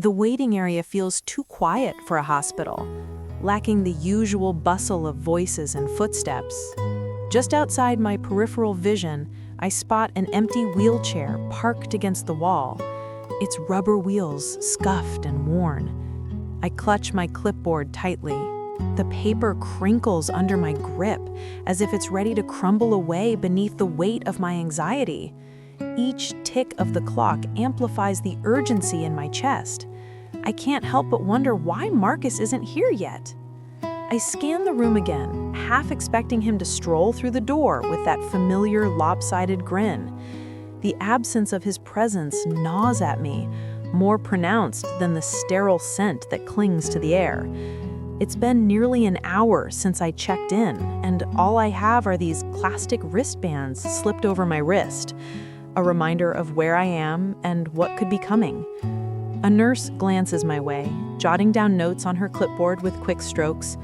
The waiting area feels too quiet for a hospital, lacking the usual bustle of voices and footsteps. Just outside my peripheral vision, I spot an empty wheelchair parked against the wall, its rubber wheels scuffed and worn. I clutch my clipboard tightly. The paper crinkles under my grip, as if it's ready to crumble away beneath the weight of my anxiety. Each tick of the clock amplifies the urgency in my chest. I can't help but wonder why Marcus isn't here yet. I scan the room again, half expecting him to stroll through the door with that familiar lopsided grin. The absence of his presence gnaws at me, more pronounced than the sterile scent that clings to the air. It's been nearly an hour since I checked in, and all I have are these plastic wristbands slipped over my wrist, a reminder of where I am and what could be coming. A nurse glances my way, jotting down notes on her clipboard with quick strokes.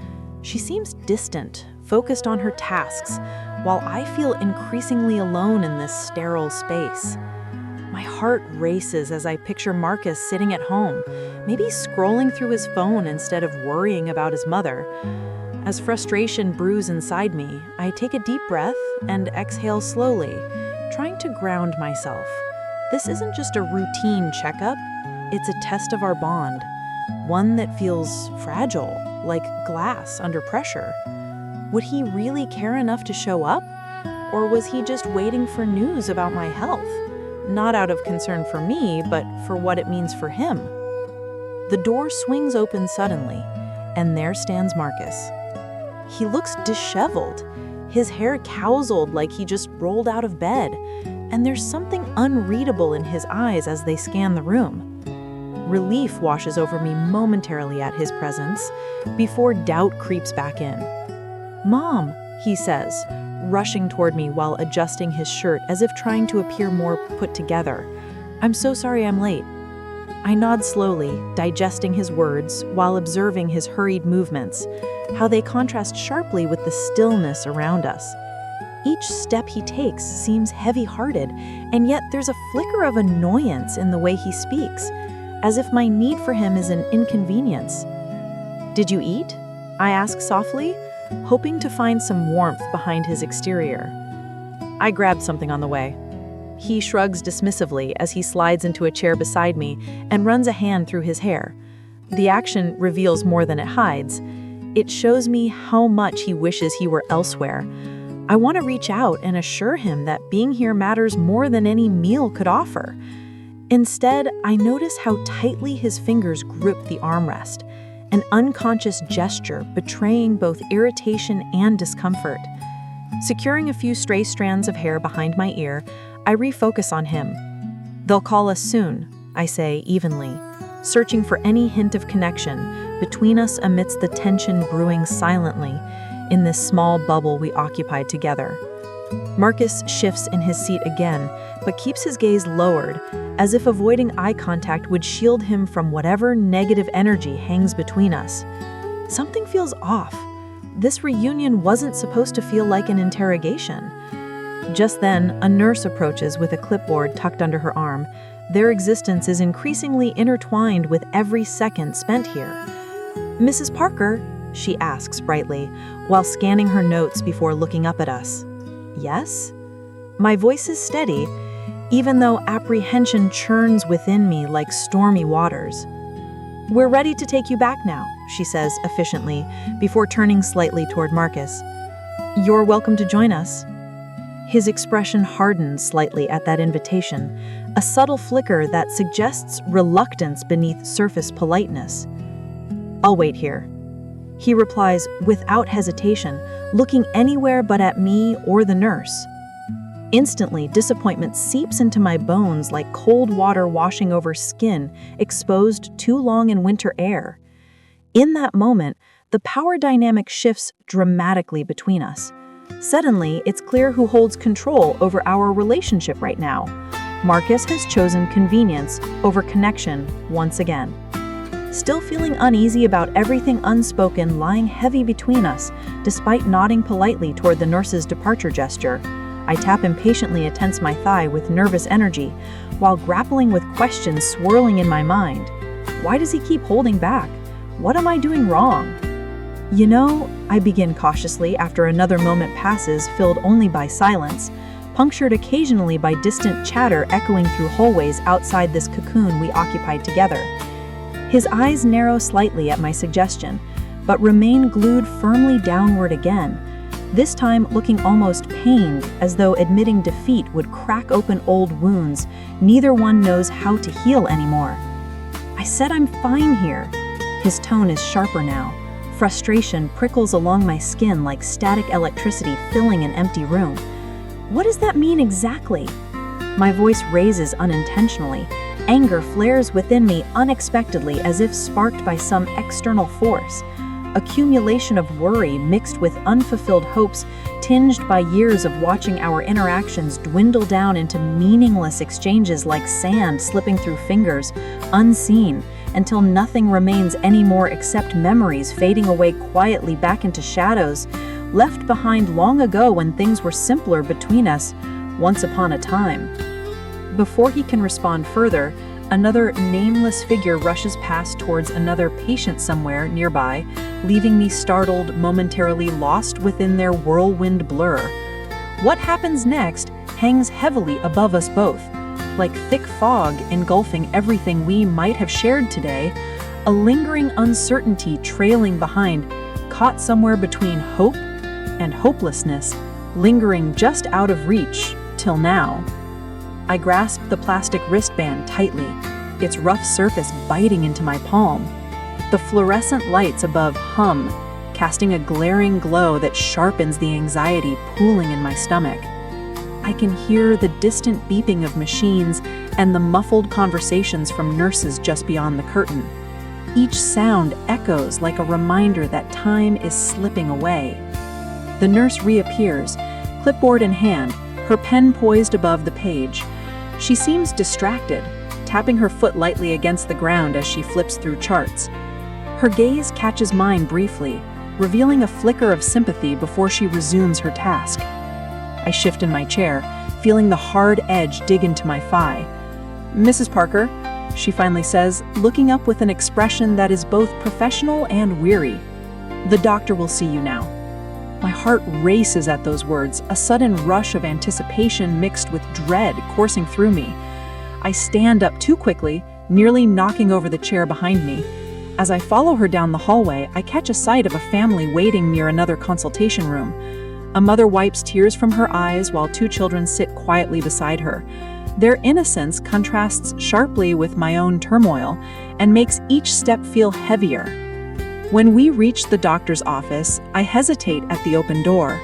She seems distant, focused on her tasks, while I feel increasingly alone in this sterile space. My heart races as I picture Marcus sitting at home, maybe scrolling through his phone instead of worrying about his mother. As frustration brews inside me, I take a deep breath and exhale slowly, trying to ground myself. This isn't just a routine checkup, it's a test of our bond, one that feels fragile, like glass under pressure. Would he really care enough to show up? Or was he just waiting for news about my health? Not out of concern for me, but for what it means for him. The door swings open suddenly, and there stands Marcus. He looks disheveled, his hair tousled like he just rolled out of bed, and there's something unreadable in his eyes as they scan the room. Relief washes over me momentarily at his presence, before doubt creeps back in. "Mom," he says, rushing toward me while adjusting his shirt as if trying to appear more put together. "I'm so sorry I'm late." I nod slowly, digesting his words while observing his hurried movements, how they contrast sharply with the stillness around us. Each step he takes seems heavy-hearted, and yet there's a flicker of annoyance in the way he speaks, as if my need for him is an inconvenience. "Did you eat?" I ask softly, hoping to find some warmth behind his exterior. "I grabbed something on the way." He shrugs dismissively as he slides into a chair beside me and runs a hand through his hair. The action reveals more than it hides. It shows me how much he wishes he were elsewhere. I want to reach out and assure him that being here matters more than any meal could offer. Instead, I notice how tightly his fingers grip the armrest, an unconscious gesture betraying both irritation and discomfort. Securing a few stray strands of hair behind my ear, I refocus on him. "They'll call us soon," I say evenly, searching for any hint of connection between us amidst the tension brewing silently in this small bubble we occupied together. Marcus shifts in his seat again, but keeps his gaze lowered, as if avoiding eye contact would shield him from whatever negative energy hangs between us. Something feels off. This reunion wasn't supposed to feel like an interrogation. Just then, a nurse approaches with a clipboard tucked under her arm. Their existence is increasingly intertwined with every second spent here. "Mrs. Parker?" she asks brightly, while scanning her notes before looking up at us. "Yes?" My voice is steady, even though apprehension churns within me like stormy waters. "We're ready to take you back now," she says efficiently, before turning slightly toward Marcus. "You're welcome to join us." His expression hardens slightly at that invitation, a subtle flicker that suggests reluctance beneath surface politeness. "I'll wait here," he replies without hesitation, looking anywhere but at me or the nurse. Instantly, disappointment seeps into my bones like cold water washing over skin exposed too long in winter air. In that moment, the power dynamic shifts dramatically between us. Suddenly, it's clear who holds control over our relationship right now. Marcus has chosen convenience over connection once again. Still feeling uneasy about everything unspoken lying heavy between us, despite nodding politely toward the nurse's departure gesture, I tap impatiently against my thigh with nervous energy, while grappling with questions swirling in my mind. Why does he keep holding back? What am I doing wrong? You know, I begin cautiously after another moment passes filled only by silence, punctured occasionally by distant chatter echoing through hallways outside this cocoon we occupied together. His eyes narrow slightly at my suggestion, but remain glued firmly downward again, this time looking almost pained, as though admitting defeat would crack open old wounds neither one knows how to heal anymore. I said I'm fine here. His tone is sharper now. Frustration prickles along my skin like static electricity filling an empty room. What does that mean exactly? My voice raises unintentionally. Anger flares within me unexpectedly as if sparked by some external force. Accumulation of worry mixed with unfulfilled hopes, tinged by years of watching our interactions dwindle down into meaningless exchanges like sand slipping through fingers, unseen, until nothing remains anymore except memories fading away quietly back into shadows, left behind long ago when things were simpler between us, once upon a time. Before he can respond further, another nameless figure rushes past towards another patient somewhere nearby, leaving me startled, momentarily lost within their whirlwind blur. What happens next hangs heavily above us both, like thick fog engulfing everything we might have shared today, a lingering uncertainty trailing behind, caught somewhere between hope and hopelessness, lingering just out of reach, till now. I grasp the plastic wristband tightly, its rough surface biting into my palm. The fluorescent lights above hum, casting a glaring glow that sharpens the anxiety pooling in my stomach. I can hear the distant beeping of machines and the muffled conversations from nurses just beyond the curtain. Each sound echoes like a reminder that time is slipping away. The nurse reappears, clipboard in hand, her pen poised above the page. She seems distracted, tapping her foot lightly against the ground as she flips through charts. Her gaze catches mine briefly, revealing a flicker of sympathy before she resumes her task. I shift in my chair, feeling the hard edge dig into my thigh. "Mrs. Parker," she finally says, looking up with an expression that is both professional and weary. "The doctor will see you now." My heart races at those words, a sudden rush of anticipation mixed with dread coursing through me. I stand up too quickly, nearly knocking over the chair behind me. As I follow her down the hallway, I catch a sight of a family waiting near another consultation room. A mother wipes tears from her eyes while two children sit quietly beside her. Their innocence contrasts sharply with my own turmoil and makes each step feel heavier. When we reach the doctor's office, I hesitate at the open door.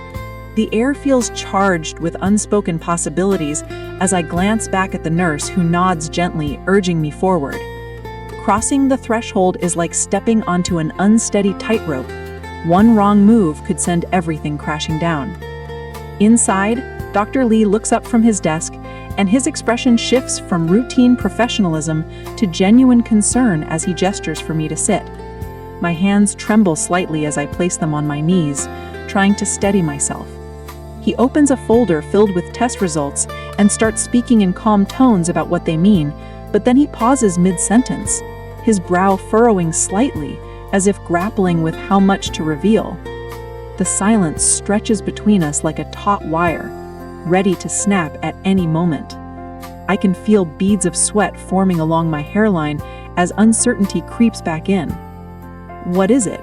The air feels charged with unspoken possibilities as I glance back at the nurse who nods gently, urging me forward. Crossing the threshold is like stepping onto an unsteady tightrope. One wrong move could send everything crashing down. Inside, Dr. Lee looks up from his desk, and his expression shifts from routine professionalism to genuine concern as he gestures for me to sit. My hands tremble slightly as I place them on my knees, trying to steady myself. He opens a folder filled with test results and starts speaking in calm tones about what they mean, but then he pauses mid-sentence, his brow furrowing slightly, as if grappling with how much to reveal. The silence stretches between us like a taut wire, ready to snap at any moment. I can feel beads of sweat forming along my hairline as uncertainty creeps back in. "What is it?"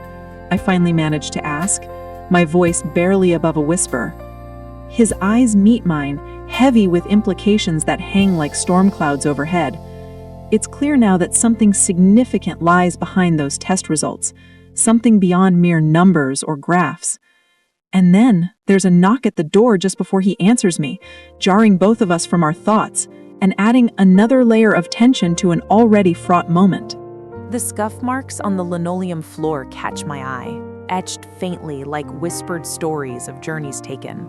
I finally manage to ask, my voice barely above a whisper. His eyes meet mine, heavy with implications that hang like storm clouds overhead. It's clear now that something significant lies behind those test results, something beyond mere numbers or graphs. And then there's a knock at the door just before he answers me, jarring both of us from our thoughts and adding another layer of tension to an already fraught moment. The scuff marks on the linoleum floor catch my eye, etched faintly like whispered stories of journeys taken.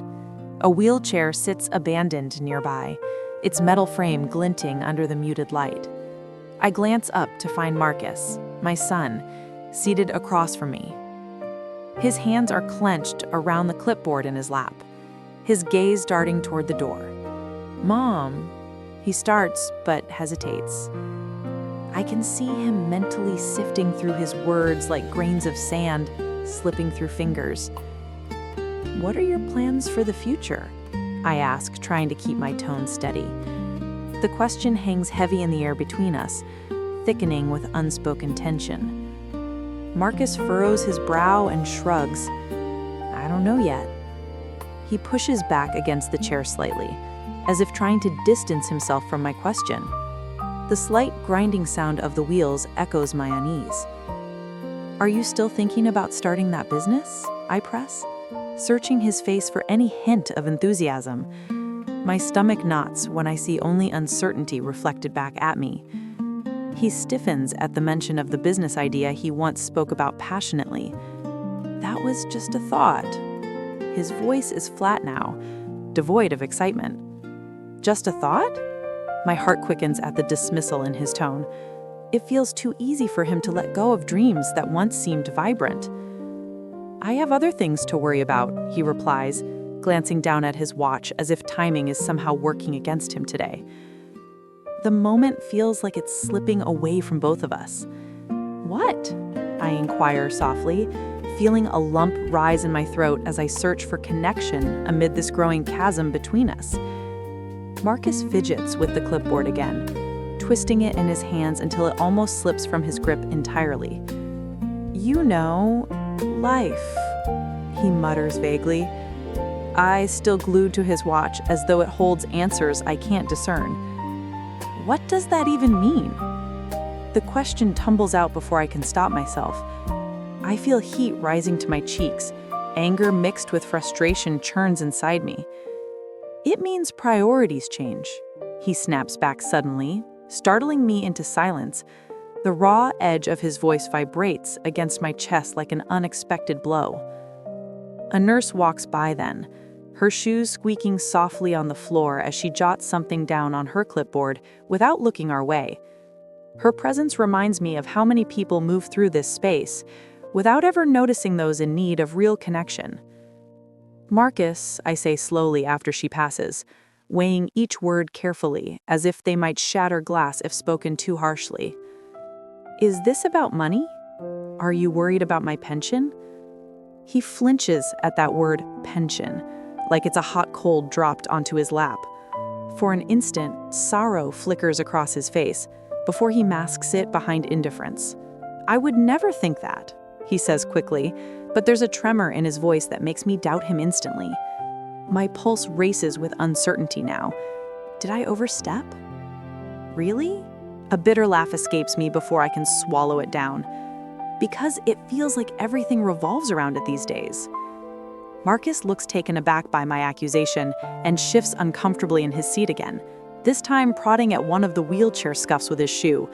A wheelchair sits abandoned nearby, its metal frame glinting under the muted light. I glance up to find Marcus, my son, seated across from me. His hands are clenched around the clipboard in his lap, his gaze darting toward the door. "Mom," he starts but hesitates. I can see him mentally sifting through his words like grains of sand slipping through fingers. "What are your plans for the future?" I ask, trying to keep my tone steady. The question hangs heavy in the air between us, thickening with unspoken tension. Marcus furrows his brow and shrugs. "I don't know yet." He pushes back against the chair slightly, as if trying to distance himself from my question. The slight grinding sound of the wheels echoes my unease. "Are you still thinking about starting that business?" I press, searching his face for any hint of enthusiasm. My stomach knots when I see only uncertainty reflected back at me. He stiffens at the mention of the business idea he once spoke about passionately. That was just a thought. His voice is flat now, devoid of excitement. Just a thought? My heart quickens at the dismissal in his tone. It feels too easy for him to let go of dreams that once seemed vibrant. "I have other things to worry about," he replies, glancing down at his watch as if timing is somehow working against him today. The moment feels like it's slipping away from both of us. "What?" I inquire softly, feeling a lump rise in my throat as I search for connection amid this growing chasm between us. Marcus fidgets with the clipboard again, twisting it in his hands until it almost slips from his grip entirely. "You know, life," he mutters vaguely, eyes still glued to his watch as though it holds answers I can't discern. What does that even mean? The question tumbles out before I can stop myself. I feel heat rising to my cheeks. Anger mixed with frustration churns inside me. "It means priorities change," he snaps back suddenly, startling me into silence. The raw edge of his voice vibrates against my chest like an unexpected blow. A nurse walks by then, her shoes squeaking softly on the floor as she jots something down on her clipboard without looking our way. Her presence reminds me of how many people move through this space without ever noticing those in need of real connection. "Marcus," I say slowly after she passes, weighing each word carefully as if they might shatter glass if spoken too harshly. "Is this about money? Are you worried about my pension?" He flinches at that word, pension, like it's a hot coal dropped onto his lap. For an instant, sorrow flickers across his face before he masks it behind indifference. "I would never think that," he says quickly, but there's a tremor in his voice that makes me doubt him instantly. My pulse races with uncertainty now. Did I overstep? Really? A bitter laugh escapes me before I can swallow it down. Because it feels like everything revolves around it these days. Marcus looks taken aback by my accusation and shifts uncomfortably in his seat again, this time prodding at one of the wheelchair scuffs with his shoe,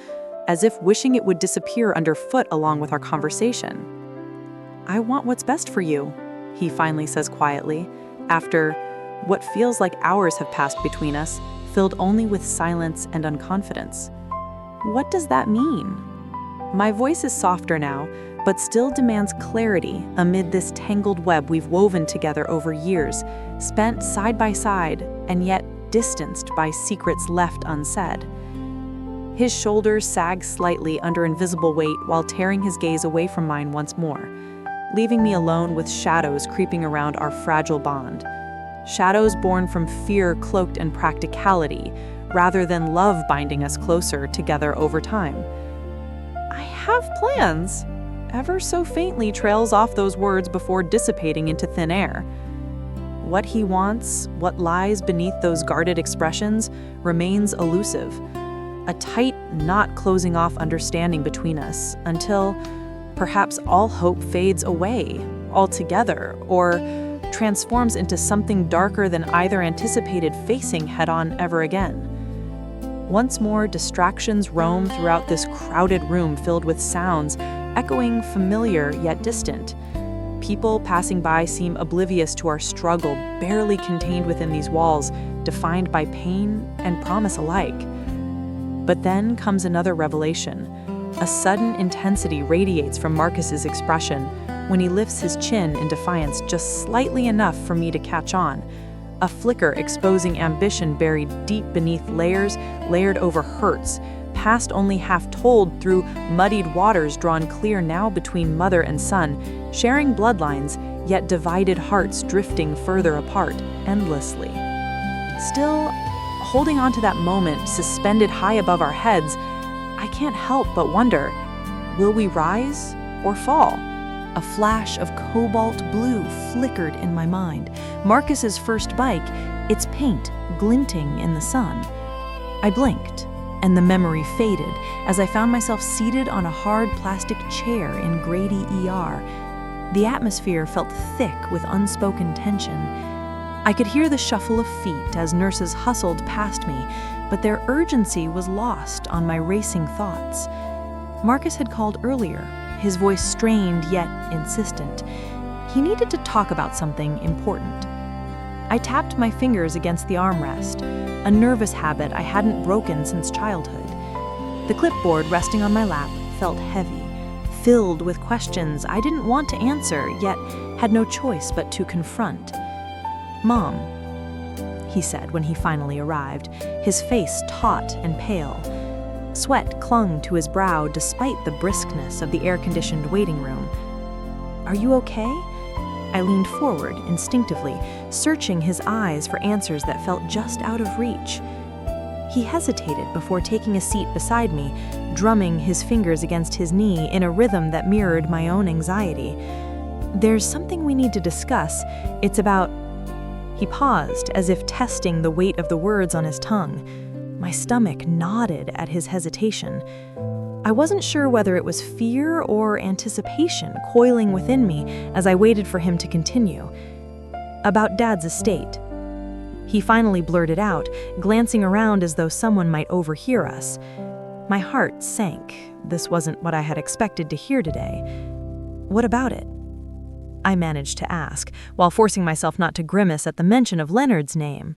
as if wishing it would disappear underfoot along with our conversation. "I want what's best for you," he finally says quietly, after what feels like hours have passed between us, filled only with silence and unconfidence. "What does that mean?" My voice is softer now, but still demands clarity amid this tangled web we've woven together over years, spent side by side and yet distanced by secrets left unsaid. His shoulders sag slightly under invisible weight while tearing his gaze away from mine once more, leaving me alone with shadows creeping around our fragile bond. Shadows born from fear cloaked in practicality, rather than love binding us closer together over time. "I have plans," ever so faintly trails off those words before dissipating into thin air. What he wants, what lies beneath those guarded expressions, remains elusive. A tight knot closing off understanding between us until perhaps all hope fades away altogether or transforms into something darker than either anticipated facing head-on ever again. Once more, distractions roam throughout this crowded room filled with sounds, echoing familiar yet distant. People passing by seem oblivious to our struggle, barely contained within these walls, defined by pain and promise alike. But then comes another revelation. A sudden intensity radiates from Marcus's expression when he lifts his chin in defiance just slightly enough for me to catch on. A flicker exposing ambition buried deep beneath layers layered over hurts, past only half told through muddied waters drawn clear now between mother and son, sharing bloodlines, yet divided hearts drifting further apart endlessly. Still, holding on to that moment suspended high above our heads, I can't help but wonder, will we rise or fall? A flash of cobalt blue flickered in my mind. Marcus's first bike, its paint glinting in the sun. I blinked, and the memory faded as I found myself seated on a hard plastic chair in Grady ER. The atmosphere felt thick with unspoken tension. I could hear the shuffle of feet as nurses hustled past me, but their urgency was lost on my racing thoughts. Marcus had called earlier, his voice strained yet insistent. He needed to talk about something important. I tapped my fingers against the armrest, a nervous habit I hadn't broken since childhood. The clipboard resting on my lap felt heavy, filled with questions I didn't want to answer, yet had no choice but to confront. "Mom," he said when he finally arrived, his face taut and pale. Sweat clung to his brow despite the briskness of the air-conditioned waiting room. "Are you okay?" I leaned forward instinctively, searching his eyes for answers that felt just out of reach. He hesitated before taking a seat beside me, drumming his fingers against his knee in a rhythm that mirrored my own anxiety. "There's something we need to discuss. It's about..." He paused, as if testing the weight of the words on his tongue. My stomach nodded at his hesitation. I wasn't sure whether it was fear or anticipation coiling within me as I waited for him to continue. "About Dad's estate." He finally blurted out, glancing around as though someone might overhear us. My heart sank. This wasn't what I had expected to hear today. "What about it?" I managed to ask, while forcing myself not to grimace at the mention of Leonard's name.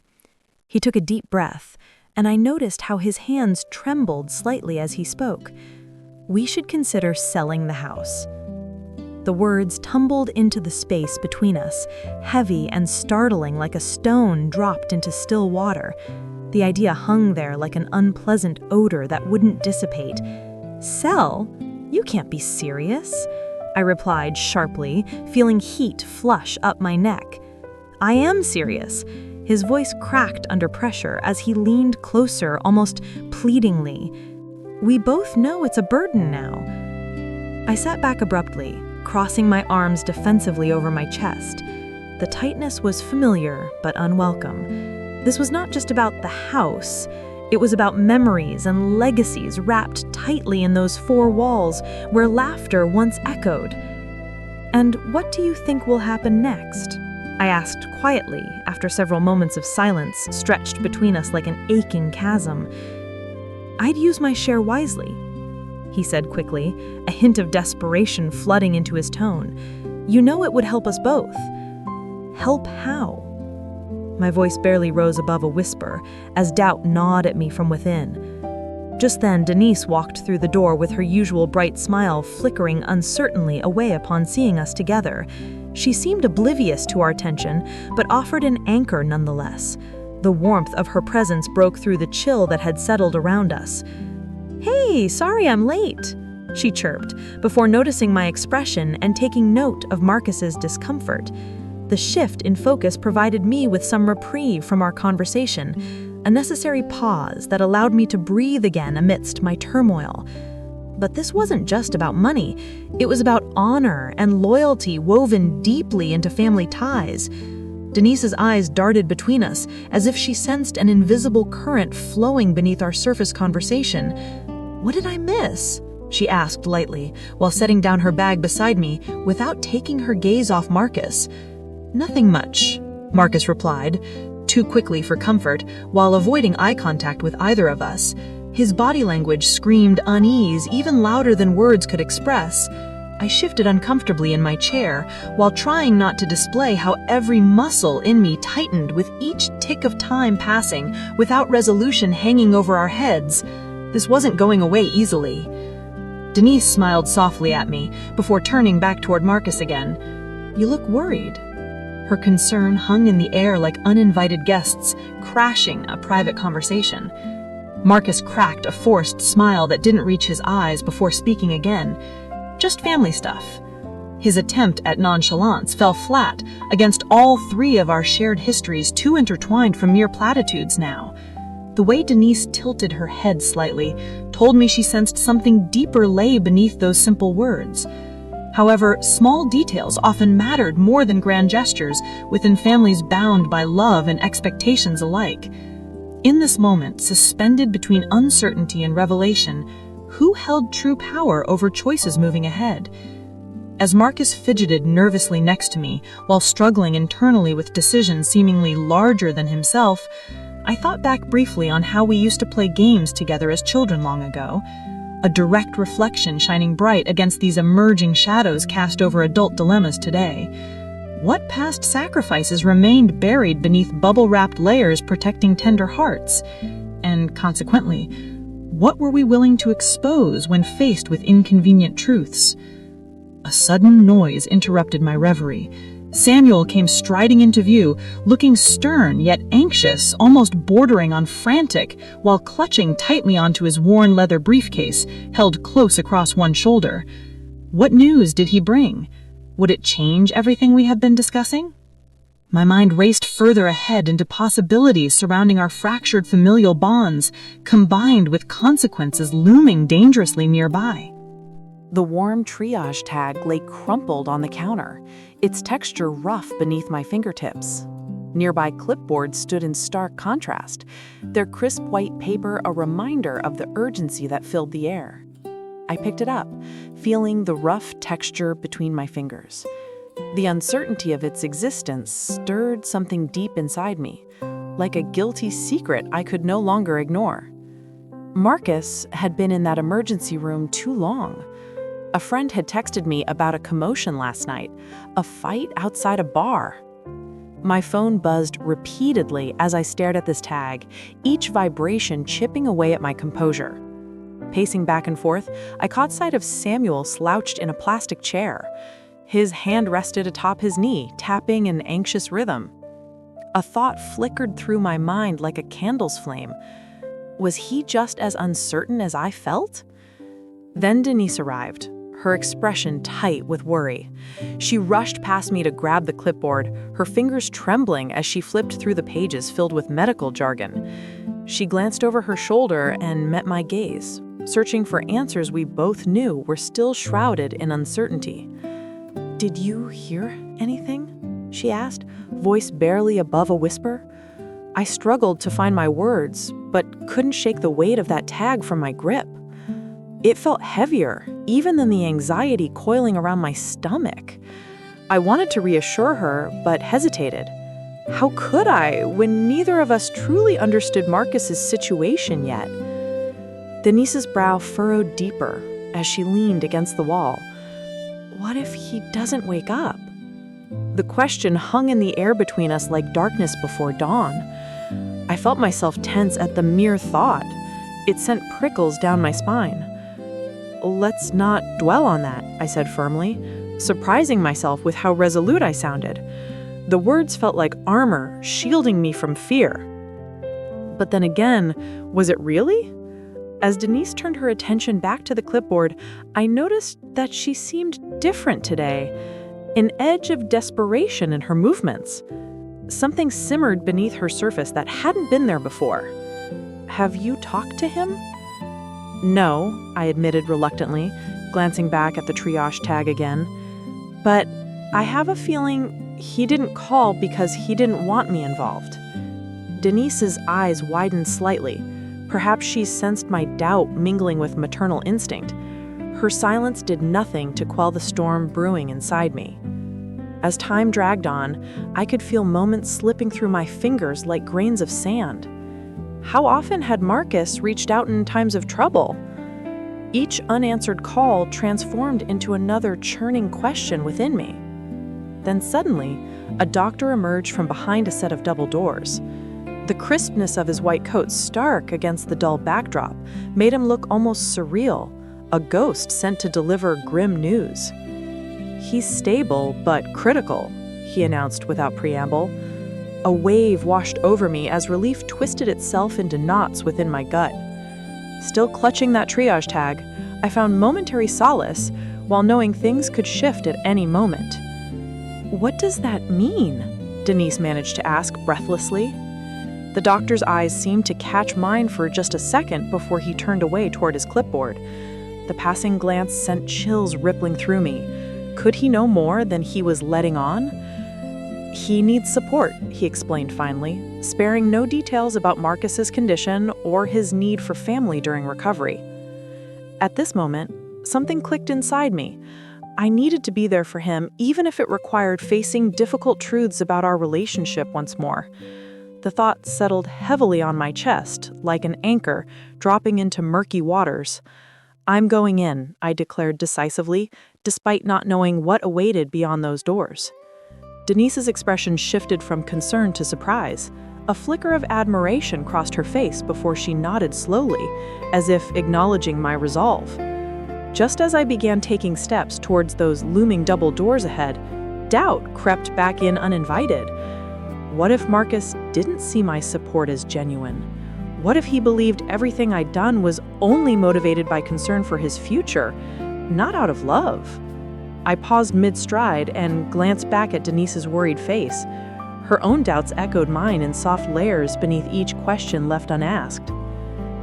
He took a deep breath, and I noticed how his hands trembled slightly as he spoke. "We should consider selling the house." The words tumbled into the space between us, heavy and startling like a stone dropped into still water. The idea hung there like an unpleasant odor that wouldn't dissipate. "Sell? You can't be serious," I replied sharply, feeling heat flush up my neck. "I am serious." His voice cracked under pressure as he leaned closer, almost pleadingly. "We both know it's a burden now." I sat back abruptly, crossing my arms defensively over my chest. The tightness was familiar but unwelcome. This was not just about the house. It was about memories and legacies wrapped tightly in those four walls where laughter once echoed. "And what do you think will happen next?" I asked quietly after several moments of silence stretched between us like an aching chasm. "I'd use my share wisely," he said quickly, a hint of desperation flooding into his tone. "You know it would help us both." "Help how?" My voice barely rose above a whisper as doubt gnawed at me from within. Just then, Denise walked through the door with her usual bright smile flickering uncertainly away upon seeing us together. She seemed oblivious to our tension, but offered an anchor nonetheless. The warmth of her presence broke through the chill that had settled around us. "Hey, sorry I'm late," she chirped, before noticing my expression and taking note of Marcus's discomfort. The shift in focus provided me with some reprieve from our conversation, a necessary pause that allowed me to breathe again amidst my turmoil. But this wasn't just about money. It was about honor and loyalty woven deeply into family ties. Denise's eyes darted between us as if she sensed an invisible current flowing beneath our surface conversation. "What did I miss?" she asked lightly, while setting down her bag beside me without taking her gaze off Marcus. "Nothing much," Marcus replied, too quickly for comfort, while avoiding eye contact with either of us. His body language screamed unease even louder than words could express. I shifted uncomfortably in my chair, while trying not to display how every muscle in me tightened with each tick of time passing, without resolution hanging over our heads. This wasn't going away easily. Denise smiled softly at me, before turning back toward Marcus again. "You look worried." Her concern hung in the air like uninvited guests crashing a private conversation. Marcus cracked a forced smile that didn't reach his eyes before speaking again. Just family stuff. His attempt at nonchalance fell flat against all three of our shared histories, too intertwined for mere platitudes now. The way Denise tilted her head slightly told me she sensed something deeper lay beneath those simple words. However, small details often mattered more than grand gestures within families bound by love and expectations alike. In this moment, suspended between uncertainty and revelation, who held true power over choices moving ahead? As Marcus fidgeted nervously next to me while struggling internally with decisions seemingly larger than himself, I thought back briefly on how we used to play games together as children long ago, a direct reflection shining bright against these emerging shadows cast over adult dilemmas today. What past sacrifices remained buried beneath bubble-wrapped layers protecting tender hearts? And consequently, what were we willing to expose when faced with inconvenient truths? A sudden noise interrupted my reverie. Samuel came striding into view, looking stern yet anxious, almost bordering on frantic, while clutching tightly onto his worn leather briefcase, held close across one shoulder. What news did he bring? Would it change everything we had been discussing? My mind raced further ahead into possibilities surrounding our fractured familial bonds, combined with consequences looming dangerously nearby. The warm triage tag lay crumpled on the counter, its texture rough beneath my fingertips. Nearby clipboards stood in stark contrast, their crisp white paper a reminder of the urgency that filled the air. I picked it up, feeling the rough texture between my fingers. The uncertainty of its existence stirred something deep inside me, like a guilty secret I could no longer ignore. Marcus had been in that emergency room too long. A friend had texted me about a commotion last night, a fight outside a bar. My phone buzzed repeatedly as I stared at this tag, each vibration chipping away at my composure. Pacing back and forth, I caught sight of Samuel slouched in a plastic chair. His hand rested atop his knee, tapping an anxious rhythm. A thought flickered through my mind like a candle's flame. Was he just as uncertain as I felt? Then Denise arrived, her expression tight with worry. She rushed past me to grab the clipboard, her fingers trembling as she flipped through the pages filled with medical jargon. She glanced over her shoulder and met my gaze, searching for answers we both knew were still shrouded in uncertainty. "Did you hear anything?" she asked, voice barely above a whisper. I struggled to find my words, but couldn't shake the weight of that tag from my grip. It felt heavier, even than the anxiety coiling around my stomach. I wanted to reassure her, but hesitated. How could I, when neither of us truly understood Marcus's situation yet? Denise's brow furrowed deeper as she leaned against the wall. What if he doesn't wake up? The question hung in the air between us like darkness before dawn. I felt myself tense at the mere thought. It sent prickles down my spine. "Let's not dwell on that," I said firmly, surprising myself with how resolute I sounded. The words felt like armor, shielding me from fear. But then again, was it really? As Denise turned her attention back to the clipboard, I noticed that she seemed different today, an edge of desperation in her movements. Something simmered beneath her surface that hadn't been there before. "Have you talked to him?" "No," I admitted reluctantly, glancing back at the triage tag again. "But I have a feeling he didn't call because he didn't want me involved." Denise's eyes widened slightly. Perhaps she sensed my doubt mingling with maternal instinct. Her silence did nothing to quell the storm brewing inside me. As time dragged on, I could feel moments slipping through my fingers like grains of sand. How often had Marcus reached out in times of trouble? Each unanswered call transformed into another churning question within me. Then suddenly, a doctor emerged from behind a set of double doors. The crispness of his white coat, stark against the dull backdrop, made him look almost surreal, a ghost sent to deliver grim news. "He's stable, but critical," he announced without preamble. A wave washed over me as relief twisted itself into knots within my gut. Still clutching that triage tag, I found momentary solace while knowing things could shift at any moment. "What does that mean?" Denise managed to ask breathlessly. The doctor's eyes seemed to catch mine for just a second before he turned away toward his clipboard. The passing glance sent chills rippling through me. Could he know more than he was letting on? "He needs support," he explained finally, sparing no details about Marcus's condition or his need for family during recovery. At this moment, something clicked inside me. I needed to be there for him, even if it required facing difficult truths about our relationship once more. The thought settled heavily on my chest, like an anchor dropping into murky waters. "I'm going in," I declared decisively, despite not knowing what awaited beyond those doors. Denise's expression shifted from concern to surprise. A flicker of admiration crossed her face before she nodded slowly, as if acknowledging my resolve. Just as I began taking steps towards those looming double doors ahead, doubt crept back in uninvited. What if Marcus didn't see my support as genuine? What if he believed everything I'd done was only motivated by concern for his future, not out of love? I paused mid-stride and glanced back at Denise's worried face. Her own doubts echoed mine in soft layers beneath each question left unasked.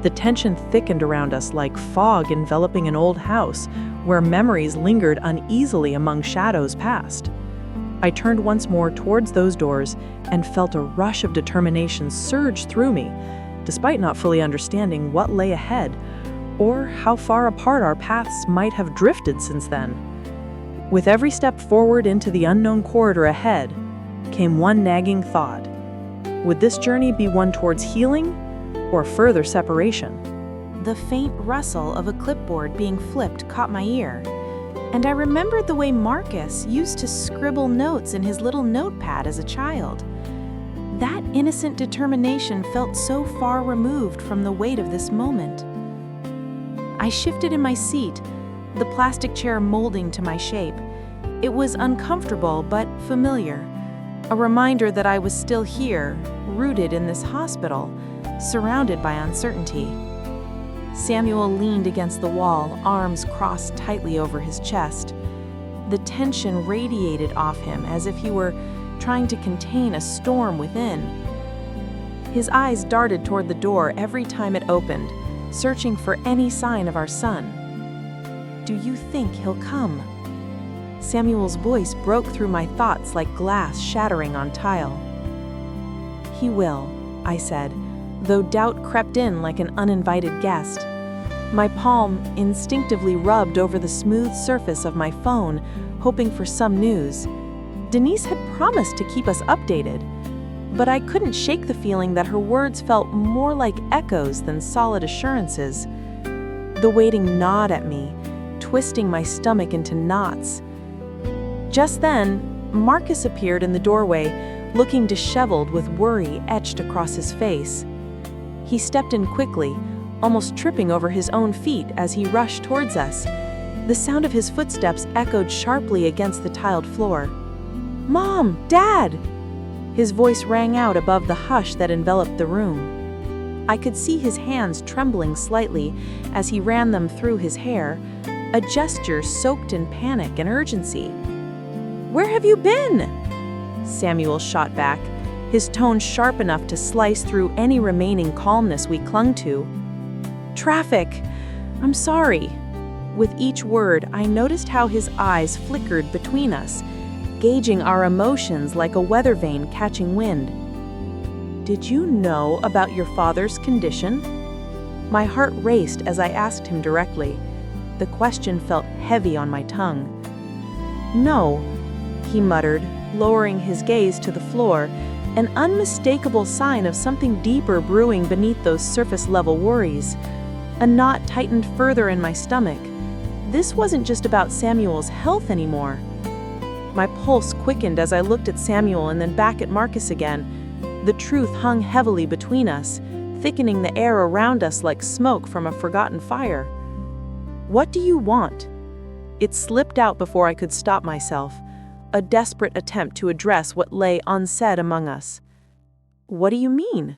The tension thickened around us like fog enveloping an old house where memories lingered uneasily among shadows past. I turned once more towards those doors and felt a rush of determination surge through me, despite not fully understanding what lay ahead or how far apart our paths might have drifted since then. With every step forward into the unknown corridor ahead came one nagging thought. Would this journey be one towards healing or further separation? The faint rustle of a clipboard being flipped caught my ear, and I remembered the way Marcus used to scribble notes in his little notepad as a child. That innocent determination felt so far removed from the weight of this moment. I shifted in my seat, the plastic chair molding to my shape. It was uncomfortable but familiar, a reminder that I was still here, rooted in this hospital, surrounded by uncertainty. Samuel leaned against the wall, arms crossed tightly over his chest. The tension radiated off him as if he were trying to contain a storm within. His eyes darted toward the door every time it opened, searching for any sign of our son. "Do you think he'll come?" Samuel's voice broke through my thoughts like glass shattering on tile. "He will," I said, though doubt crept in like an uninvited guest. My palm instinctively rubbed over the smooth surface of my phone, hoping for some news. Denise had promised to keep us updated, but I couldn't shake the feeling that her words felt more like echoes than solid assurances. The waiting gnawed at me, twisting my stomach into knots. Just then, Marcus appeared in the doorway, looking disheveled with worry etched across his face. He stepped in quickly, almost tripping over his own feet as he rushed towards us. The sound of his footsteps echoed sharply against the tiled floor. "Mom! Dad!" His voice rang out above the hush that enveloped the room. I could see his hands trembling slightly as he ran them through his hair, a gesture soaked in panic and urgency. "Where have you been?" Samuel shot back, his tone sharp enough to slice through any remaining calmness we clung to. "Traffic. I'm sorry." With each word, I noticed how his eyes flickered between us, gauging our emotions like a weather vane catching wind. "Did you know about your father's condition?" My heart raced as I asked him directly. The question felt heavy on my tongue. "No," he muttered, lowering his gaze to the floor, an unmistakable sign of something deeper brewing beneath those surface-level worries. A knot tightened further in my stomach. This wasn't just about Samuel's health anymore. My pulse quickened as I looked at Samuel and then back at Marcus again. The truth hung heavily between us, thickening the air around us like smoke from a forgotten fire. "What do you want?" It slipped out before I could stop myself, a desperate attempt to address what lay unsaid among us. "What do you mean?"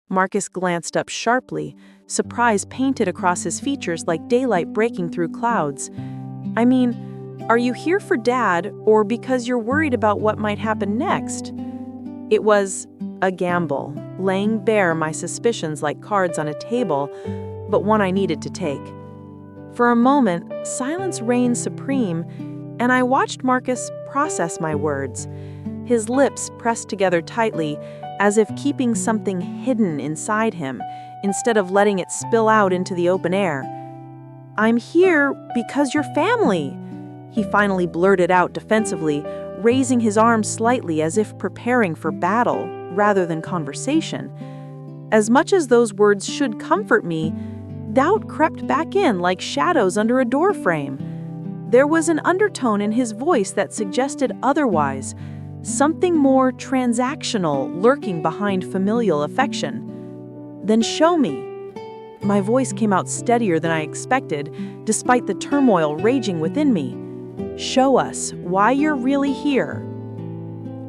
Marcus glanced up sharply, surprise painted across his features like daylight breaking through clouds. "I mean, are you here for Dad, or because you're worried about what might happen next?" It was a gamble, laying bare my suspicions like cards on a table, but one I needed to take. For a moment, silence reigned supreme, and I watched Marcus process my words. His lips pressed together tightly, as if keeping something hidden inside him, instead of letting it spill out into the open air. "I'm here because you're family," he finally blurted out defensively, raising his arms slightly as if preparing for battle rather than conversation. As much as those words should comfort me, doubt crept back in like shadows under a doorframe. There was an undertone in his voice that suggested otherwise, something more transactional lurking behind familial affection. "Then show me." My voice came out steadier than I expected, despite the turmoil raging within me. "Show us why you're really here."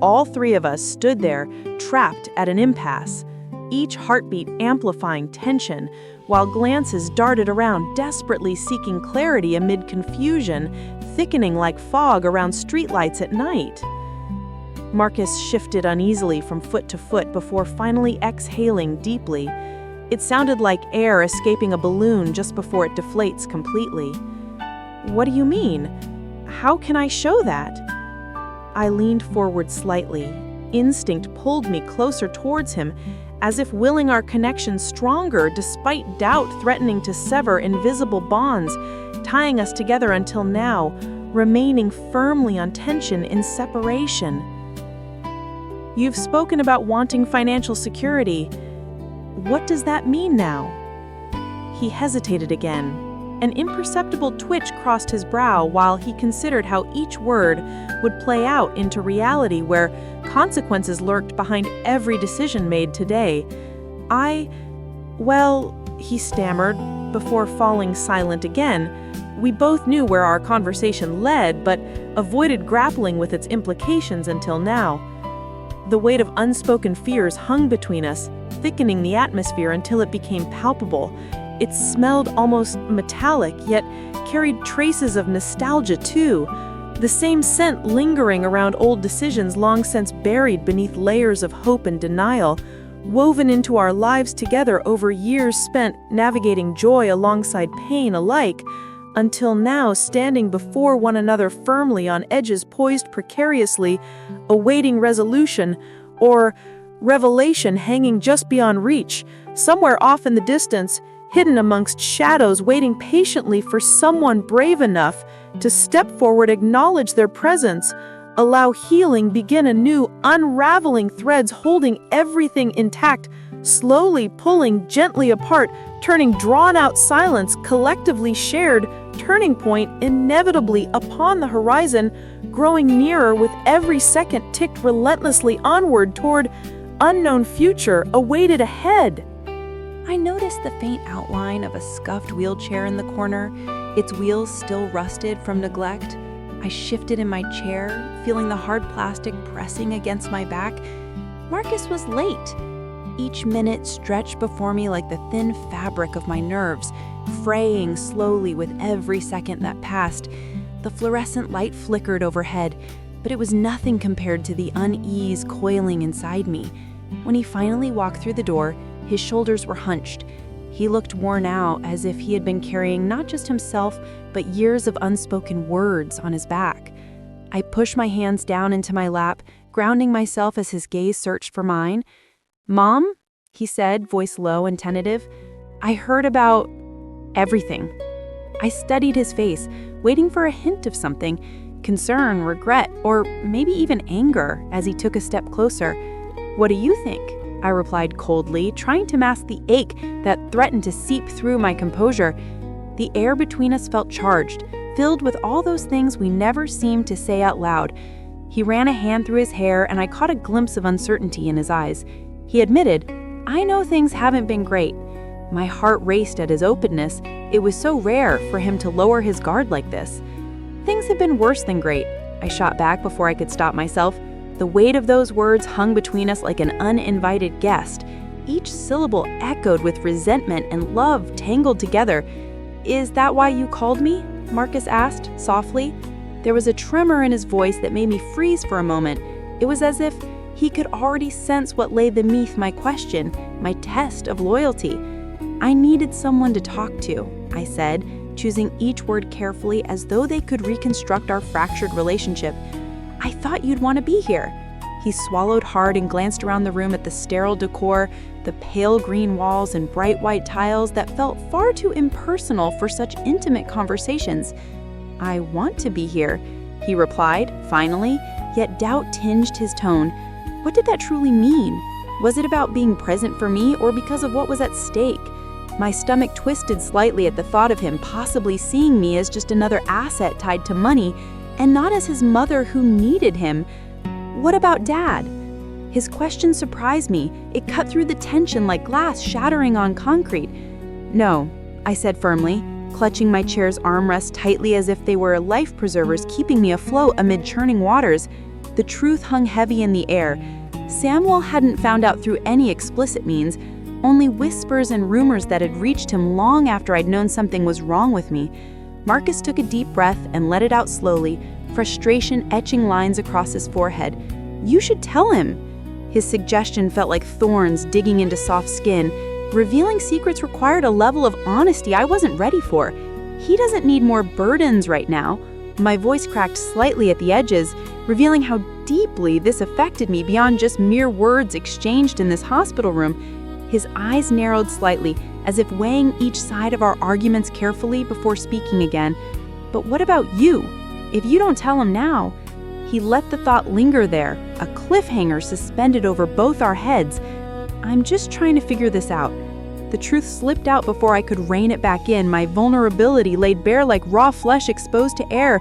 All three of us stood there, trapped at an impasse, each heartbeat amplifying tension, while glances darted around desperately seeking clarity amid confusion, thickening like fog around streetlights at night. Marcus shifted uneasily from foot to foot before finally exhaling deeply. It sounded like air escaping a balloon just before it deflates completely. "What do you mean? How can I show that?" I leaned forward slightly. Instinct pulled me closer towards him, as if willing our connection stronger despite doubt threatening to sever invisible bonds, tying us together until now, remaining firmly on tension in separation. "You've spoken about wanting financial security. What does that mean now?" He hesitated again. An imperceptible twitch crossed his brow while he considered how each word would play out into reality where consequences lurked behind every decision made today. Well, he stammered before falling silent again. We both knew where our conversation led, but avoided grappling with its implications until now. The weight of unspoken fears hung between us, thickening the atmosphere until it became palpable. It smelled almost metallic, yet carried traces of nostalgia too, the same scent lingering around old decisions long since buried beneath layers of hope and denial, woven into our lives together over years spent navigating joy alongside pain alike, until now standing before one another firmly on edges poised precariously, awaiting resolution, or revelation hanging just beyond reach, somewhere off in the distance, hidden amongst shadows, waiting patiently for someone brave enough to step forward, acknowledge their presence, allow healing begin anew, unraveling threads holding everything intact, slowly pulling gently apart, turning drawn-out silence, collectively shared, turning point inevitably upon the horizon, growing nearer with every second ticked relentlessly onward toward unknown future awaited ahead. I noticed the faint outline of a scuffed wheelchair in the corner, its wheels still rusted from neglect. I shifted in my chair, feeling the hard plastic pressing against my back. Marcus was late. Each minute stretched before me like the thin fabric of my nerves, fraying slowly with every second that passed. The fluorescent light flickered overhead, but it was nothing compared to the unease coiling inside me. When he finally walked through the door, his shoulders were hunched. He looked worn out, as if he had been carrying not just himself, but years of unspoken words on his back. I pushed my hands down into my lap, grounding myself as his gaze searched for mine. "Mom," he said, voice low and tentative, "I heard about everything." I studied his face, waiting for a hint of something, concern, regret, or maybe even anger, as he took a step closer. "What do you think?" I replied coldly, trying to mask the ache that threatened to seep through my composure. The air between us felt charged, filled with all those things we never seemed to say out loud. He ran a hand through his hair, and I caught a glimpse of uncertainty in his eyes. He admitted, "I know things haven't been great." My heart raced at his openness. It was so rare for him to lower his guard like this. "Things have been worse than great," I shot back before I could stop myself. The weight of those words hung between us like an uninvited guest. each syllable echoed with resentment and love tangled together. "Is that why you called me?" Marcus asked, softly. There was a tremor in his voice that made me freeze for a moment. It was as if he could already sense what lay beneath my question, my test of loyalty. "I needed someone to talk to," I said, choosing each word carefully as though they could reconstruct our fractured relationship. "I thought you'd want to be here." He swallowed hard and glanced around the room at the sterile decor, the pale green walls and bright white tiles that felt far too impersonal for such intimate conversations. "I want to be here," he replied, finally, yet doubt tinged his tone. What did that truly mean? Was it about being present for me or because of what was at stake? My stomach twisted slightly at the thought of him possibly seeing me as just another asset tied to money, and not as his mother who needed him. What about Dad? His question surprised me. It cut through the tension like glass shattering on concrete. "No," I said firmly, clutching my chair's armrest tightly as if they were life preservers keeping me afloat amid churning waters. The truth hung heavy in the air. Samuel hadn't found out through any explicit means, only whispers and rumors that had reached him long after I'd known something was wrong with me. Marcus took a deep breath and let it out slowly, frustration etching lines across his forehead. "You should tell him." His suggestion felt like thorns digging into soft skin. Revealing secrets required a level of honesty I wasn't ready for. He doesn't need more burdens right now. My voice cracked slightly at the edges, revealing how deeply this affected me beyond just mere words exchanged in this hospital room. His eyes narrowed slightly, as if weighing each side of our arguments carefully before speaking again. "But what about you? If you don't tell him now..." He let the thought linger there, a cliffhanger suspended over both our heads. "I'm just trying to figure this out." The truth slipped out before I could rein it back in, my vulnerability laid bare like raw flesh exposed to air.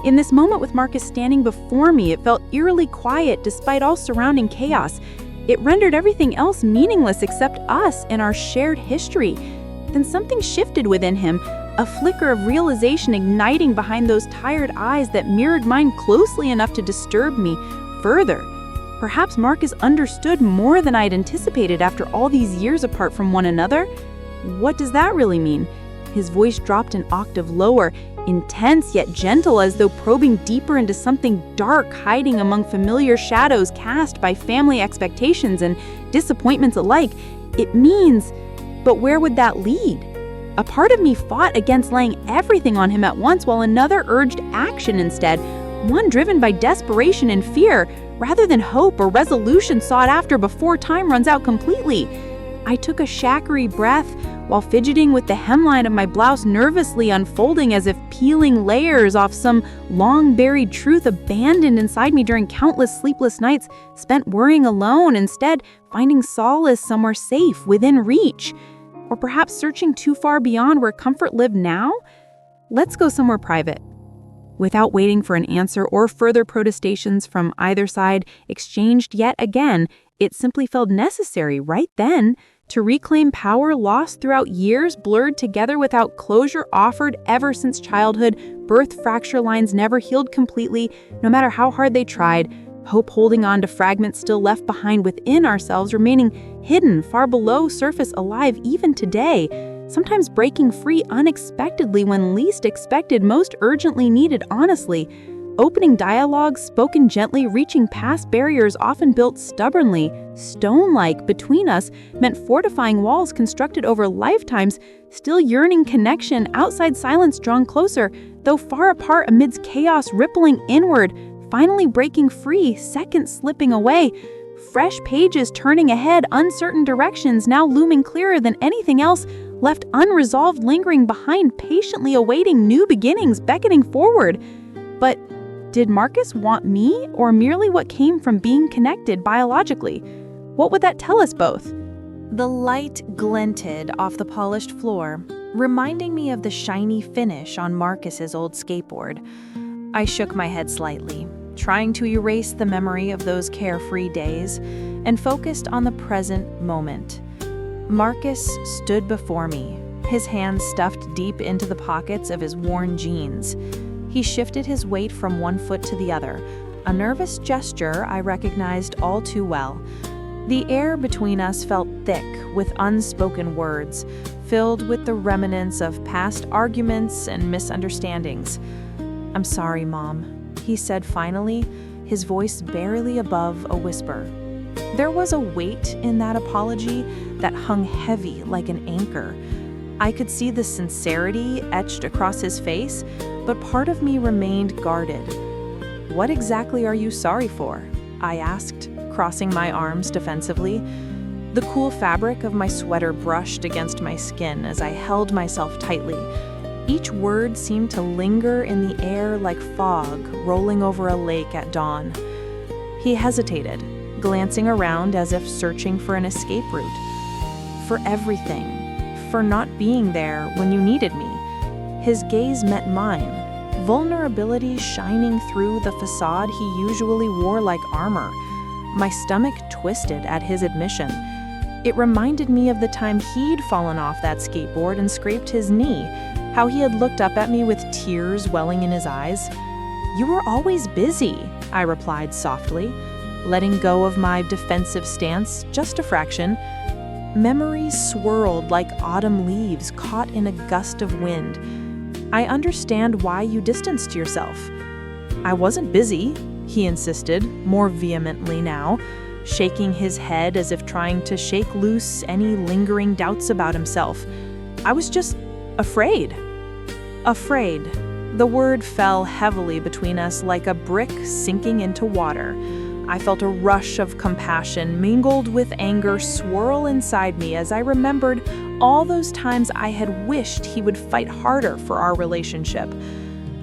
In this moment with Marcus standing before me, it felt eerily quiet despite all surrounding chaos. It rendered everything else meaningless except us and our shared history. Then something shifted within him, a flicker of realization igniting behind those tired eyes that mirrored mine closely enough to disturb me further. Perhaps Marcus understood more than I'd anticipated after all these years apart from one another. What does that really mean? His voice dropped an octave lower, intense yet gentle, as though probing deeper into something dark hiding among familiar shadows cast by family expectations and disappointments alike. "It means..." But where would that lead? A part of me fought against laying everything on him at once while another urged action instead, one driven by desperation and fear, rather than hope or resolution sought after before time runs out completely. I took a shakery breath while fidgeting with the hemline of my blouse nervously unfolding as if peeling layers off some long-buried truth abandoned inside me during countless sleepless nights spent worrying alone, instead finding solace somewhere safe within reach. Or perhaps searching too far beyond where comfort lived now? "Let's go somewhere private." Without waiting for an answer or further protestations from either side exchanged yet again, it simply felt necessary right then to reclaim power lost throughout years blurred together without closure offered ever since childhood, birth fracture lines never healed completely, no matter how hard they tried, hope holding on to fragments still left behind within ourselves remaining hidden far below surface alive even today, sometimes breaking free unexpectedly when least expected, most urgently needed honestly. Opening dialogues spoken gently, reaching past barriers often built stubbornly, stone-like between us, meant fortifying walls constructed over lifetimes, still yearning connection, outside silence drawn closer, though far apart amidst chaos rippling inward, finally breaking free, seconds slipping away, fresh pages turning ahead, uncertain directions now looming clearer than anything else, left unresolved lingering behind, patiently awaiting new beginnings, beckoning forward. But did Marcus want me, or merely what came from being connected biologically? What would that tell us both? The light glinted off the polished floor, reminding me of the shiny finish on Marcus's old skateboard. I shook my head slightly, trying to erase the memory of those carefree days, and focused on the present moment. Marcus stood before me, his hands stuffed deep into the pockets of his worn jeans. He shifted his weight from one foot to the other, a nervous gesture I recognized all too well. The air between us felt thick with unspoken words, filled with the remnants of past arguments and misunderstandings. "I'm sorry, Mom," he said finally, his voice barely above a whisper. There was a weight in that apology that hung heavy like an anchor. I could see the sincerity etched across his face, but part of me remained guarded. "What exactly are you sorry for?" I asked, crossing my arms defensively. The cool fabric of my sweater brushed against my skin as I held myself tightly. Each word seemed to linger in the air like fog rolling over a lake at dawn. He hesitated, glancing around as if searching for an escape route. "For everything. For not being there when you needed me." His gaze met mine, vulnerability shining through the facade he usually wore like armor. My stomach twisted at his admission. It reminded me of the time he'd fallen off that skateboard and scraped his knee, how he had looked up at me with tears welling in his eyes. "You were always busy," I replied softly, letting go of my defensive stance just a fraction. Memories swirled like autumn leaves caught in a gust of wind. "I understand why you distanced yourself." "I wasn't busy," he insisted, more vehemently now, shaking his head as if trying to shake loose any lingering doubts about himself. "I was just afraid." Afraid. The word fell heavily between us like a brick sinking into water. I felt a rush of compassion mingled with anger swirl inside me as I remembered all those times I had wished he would fight harder for our relationship.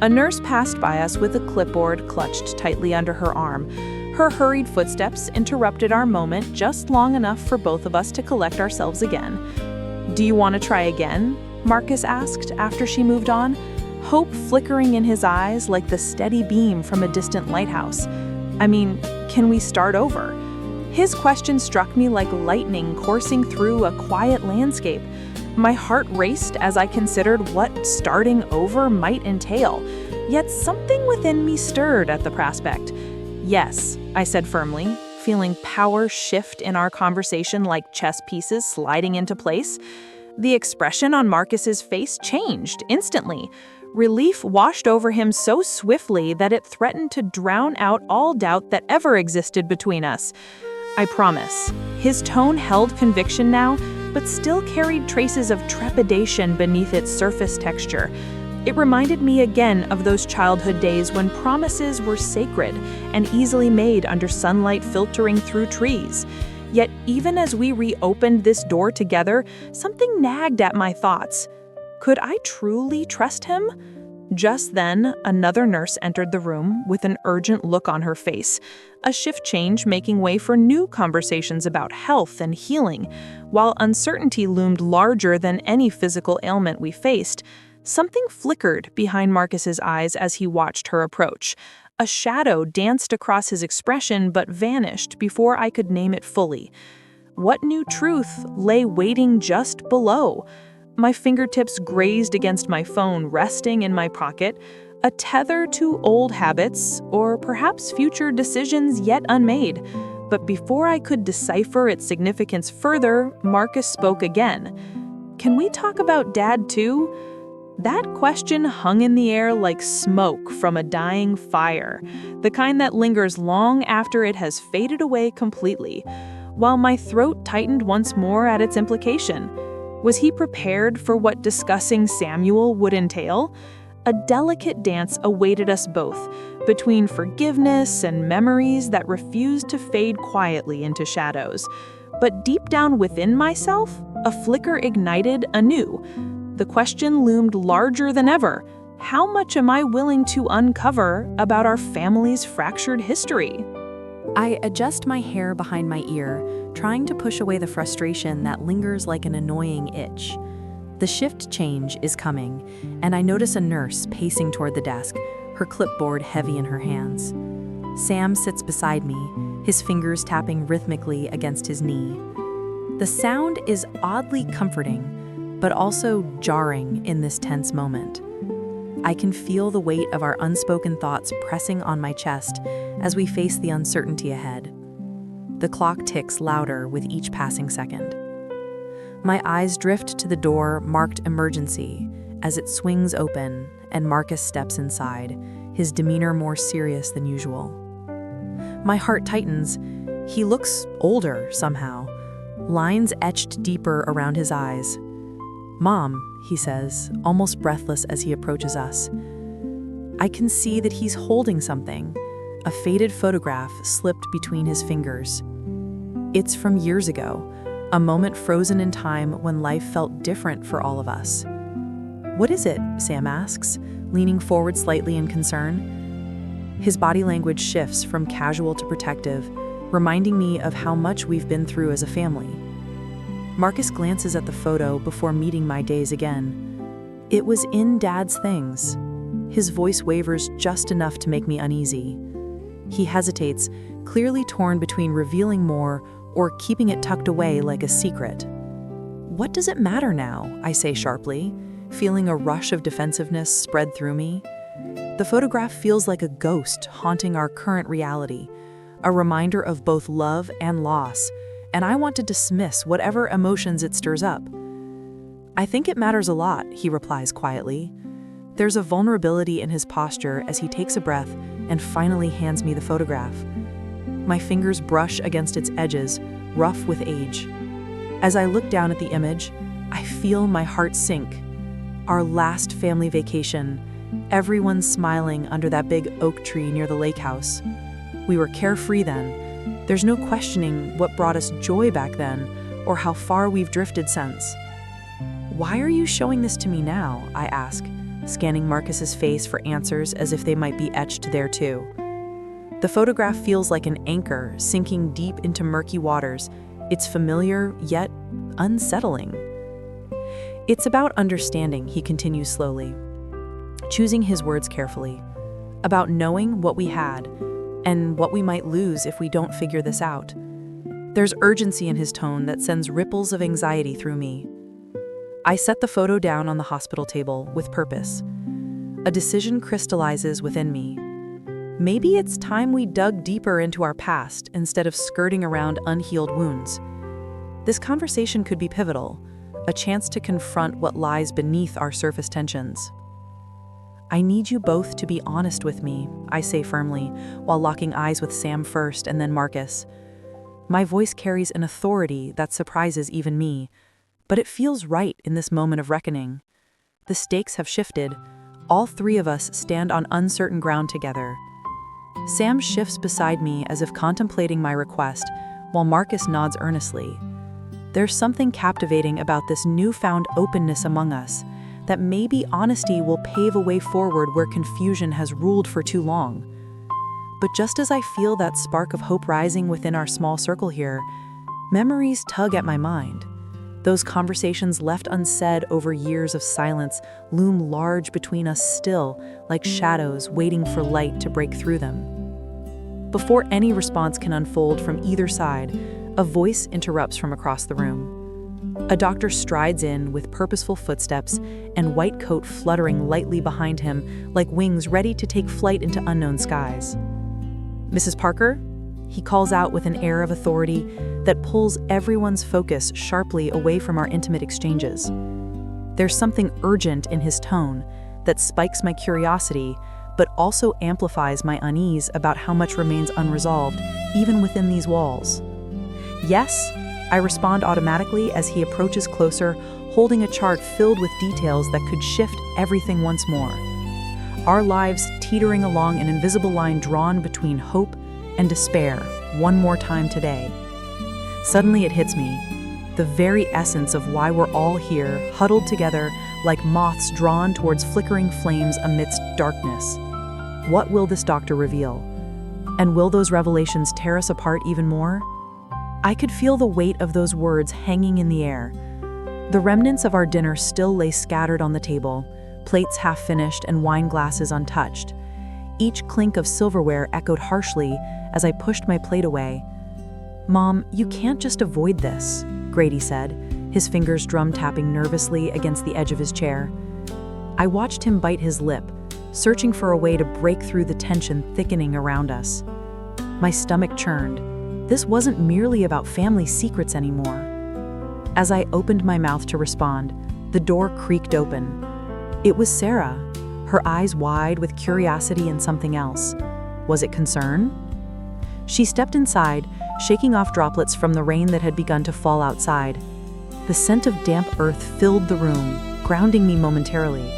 A nurse passed by us with a clipboard clutched tightly under her arm. Her hurried footsteps interrupted our moment just long enough for both of us to collect ourselves again. "Do you want to try again?" Marcus asked after she moved on, hope flickering in his eyes like the steady beam from a distant lighthouse. "I mean, can we start over?" His question struck me like lightning coursing through a quiet landscape. My heart raced as I considered what starting over might entail, yet something within me stirred at the prospect. "Yes," I said firmly, feeling power shift in our conversation like chess pieces sliding into place. The expression on Marcus's face changed instantly. Relief washed over him so swiftly that it threatened to drown out all doubt that ever existed between us. "I promise." His tone held conviction now, but still carried traces of trepidation beneath its surface texture. It reminded me again of those childhood days when promises were sacred and easily made under sunlight filtering through trees. Yet even as we reopened this door together, something nagged at my thoughts. Could I truly trust him? Just then, another nurse entered the room with an urgent look on her face, a shift change making way for new conversations about health and healing. While uncertainty loomed larger than any physical ailment we faced, something flickered behind Marcus's eyes as he watched her approach. A shadow danced across his expression but vanished before I could name it fully. What new truth lay waiting just below? My fingertips grazed against my phone resting in my pocket, a tether to old habits, or perhaps future decisions yet unmade. But before I could decipher its significance further, Marcus spoke again. "Can we talk about Dad too?" That question hung in the air like smoke from a dying fire, the kind that lingers long after it has faded away completely, while my throat tightened once more at its implication. Was he prepared for what discussing Samuel would entail? A delicate dance awaited us both, between forgiveness and memories that refused to fade quietly into shadows. But deep down within myself, a flicker ignited anew. The question loomed larger than ever. How much am I willing to uncover about our family's fractured history? I adjust my hair behind my ear, trying to push away the frustration that lingers like an annoying itch. The shift change is coming, and I notice a nurse pacing toward the desk, her clipboard heavy in her hands. Sam sits beside me, his fingers tapping rhythmically against his knee. The sound is oddly comforting, but also jarring in this tense moment. I can feel the weight of our unspoken thoughts pressing on my chest as we face the uncertainty ahead. The clock ticks louder with each passing second. My eyes drift to the door marked emergency as it swings open and Marcus steps inside, his demeanor more serious than usual. My heart tightens. He looks older somehow, lines etched deeper around his eyes. "Mom," he says, almost breathless as he approaches us. I can see that he's holding something, a faded photograph slipped between his fingers. It's from years ago, a moment frozen in time when life felt different for all of us. "What is it?" Sam asks, leaning forward slightly in concern. His body language shifts from casual to protective, reminding me of how much we've been through as a family. Marcus glances at the photo before meeting my gaze again. It was in Dad's things. His voice wavers just enough to make me uneasy. He hesitates, clearly torn between revealing more or keeping it tucked away like a secret. "What does it matter now?" I say sharply, feeling a rush of defensiveness spread through me. The photograph feels like a ghost haunting our current reality, a reminder of both love and loss, and I want to dismiss whatever emotions it stirs up. "I think it matters a lot," he replies quietly. There's a vulnerability in his posture as he takes a breath and finally hands me the photograph. My fingers brush against its edges, rough with age. As I look down at the image, I feel my heart sink. Our last family vacation, everyone smiling under that big oak tree near the lake house. We were carefree then. There's no questioning what brought us joy back then or how far we've drifted since. "Why are you showing this to me now?" I ask, scanning Marcus's face for answers as if they might be etched there too. The photograph feels like an anchor sinking deep into murky waters. It's familiar, yet unsettling. "It's about understanding," he continues slowly, choosing his words carefully. "About knowing what we had and what we might lose if we don't figure this out." There's urgency in his tone that sends ripples of anxiety through me. I set the photo down on the hospital table with purpose. A decision crystallizes within me. Maybe it's time we dug deeper into our past instead of skirting around unhealed wounds. This conversation could be pivotal, a chance to confront what lies beneath our surface tensions. "I need you both to be honest with me," I say firmly, while locking eyes with Sam first and then Marcus. My voice carries an authority that surprises even me, but it feels right in this moment of reckoning. The stakes have shifted. All three of us stand on uncertain ground together. Sam shifts beside me as if contemplating my request, while Marcus nods earnestly. There's something captivating about this newfound openness among us, that maybe honesty will pave a way forward where confusion has ruled for too long. But just as I feel that spark of hope rising within our small circle here, memories tug at my mind. Those conversations left unsaid over years of silence loom large between us still, like shadows waiting for light to break through them. Before any response can unfold from either side, a voice interrupts from across the room. A doctor strides in with purposeful footsteps and white coat fluttering lightly behind him like wings ready to take flight into unknown skies. "Mrs. Parker?" he calls out with an air of authority that pulls everyone's focus sharply away from our intimate exchanges. There's something urgent in his tone that spikes my curiosity, but also amplifies my unease about how much remains unresolved, even within these walls. "Yes," I respond automatically as he approaches closer, holding a chart filled with details that could shift everything once more. Our lives teetering along an invisible line drawn between hope and despair, one more time today. Suddenly it hits me, the very essence of why we're all here, huddled together like moths drawn towards flickering flames amidst darkness. What will this doctor reveal? And will those revelations tear us apart even more? I could feel the weight of those words hanging in the air. The remnants of our dinner still lay scattered on the table, plates half finished and wine glasses untouched. Each clink of silverware echoed harshly as I pushed my plate away. "Mom, you can't just avoid this," Grady said, his fingers drum-tapping nervously against the edge of his chair. I watched him bite his lip, searching for a way to break through the tension thickening around us. My stomach churned. this wasn't merely about family secrets anymore. As I opened my mouth to respond, the door creaked open. It was Sarah, her eyes wide with curiosity and something else. Was it concern? She stepped inside, shaking off droplets from the rain that had begun to fall outside. The scent of damp earth filled the room, grounding me momentarily.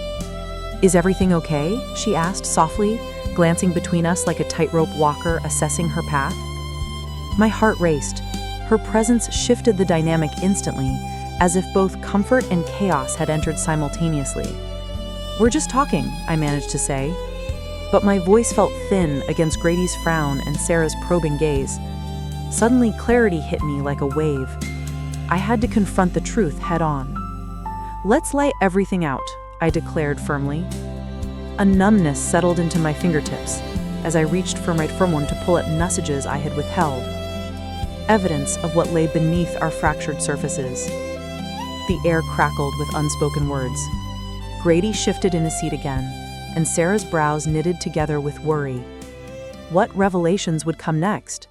"Is everything okay?" she asked softly, glancing between us like a tightrope walker assessing her path. My heart raced. Her presence shifted the dynamic instantly, as if both comfort and chaos had entered simultaneously. "We're just talking," I managed to say. But my voice felt thin against Grady's frown and Sarah's probing gaze. Suddenly, clarity hit me like a wave. I had to confront the truth head-on. "Let's lay everything out," I declared firmly. A numbness settled into my fingertips as I reached for my phone to pull at messages I had withheld. Evidence of what lay beneath our fractured surfaces. The air crackled with unspoken words. Grady shifted in his seat again, and Sarah's brows knitted together with worry. What revelations would come next?